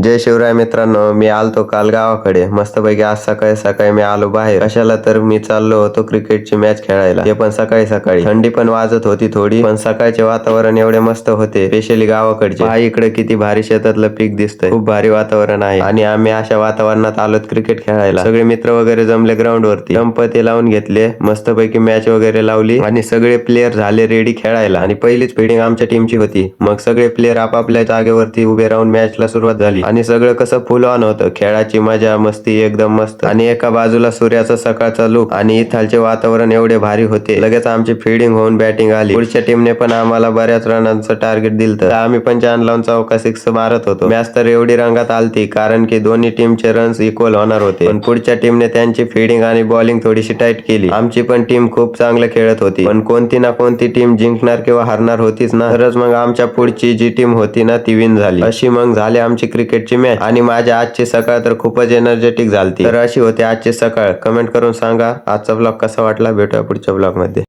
जय शिवराय मित्रांनो, मी आलतो काल गावाकडे. मस्तपैकी आज सकाळी सकाळी मी आलो बाहेर. कशाला तर मी चाललो होतो क्रिकेटची मॅच खेळायला. ते पण सकाळी सकाळी. थंडी पण वाजत होती थोडी, पण सकाळचे वातावरण एवढे मस्त होते, स्पेशली गावाकडचे. पहा इकडे किती भारी शेतातलं पीक दिसतंय. खूप भारी वातावरण आहे आणि आम्ही अशा वातावरणात आलोत क्रिकेट खेळायला. सगळे मित्र वगैरे जमले ग्राउंड वरती. ते लावून घेतले, मस्तपैकी मॅच वगैरे लावली आणि सगळे प्लेयर झाले रेडी खेळायला. आणि पहिलीच फिल्डिंग आमच्या टीमची होती. मग सगळे प्लेयर आपापल्या जागेवरती उभे राहून मॅचला सुरुवात झाली आणि सगळं कसं फुल ऑन होतं. खेळाची मजा मस्ती एकदम मस्त. आणि एका बाजूला सूर्याचा सकाळचा लुक आणि इथालचे वातावरण एवढे भारी होते. लगेच आमची फिल्डिंग होऊन बॅटिंग आली. पुढच्या टीमने पण आम्हाला बऱ्याच रनांचं टार्गेट दिलं, तर आम्ही पण जान लावून चौका सिक्स मारत होतो. मॅच तर एवढी रंगात आलती कारण की दोन्ही टीमचे रन्स इक्वल होणार होते. पण पुढच्या टीमने त्यांची फिल्डिंग आणि बॉलिंग थोडीशी टाईट केली. आमची पण टीम खूप चांगलं खेळत होती, पण कोणती ना कोणती टीम जिंकणार किंवा हारणार होतीच ना. तरच मग आमच्या पुढची जी टीम होती ना ती विन झाली. अशी मग झाली आमची क्रिकेटची मॅच. आणि माझ्या आजची सकाळ तर खूपच एनर्जेटिक झालती. तर अशी होती आजची सकाळ. कमेंट करून सांगा आजचा ब्लॉग कसा वाटला. भेटूया पुढच्या ब्लॉग मध्ये.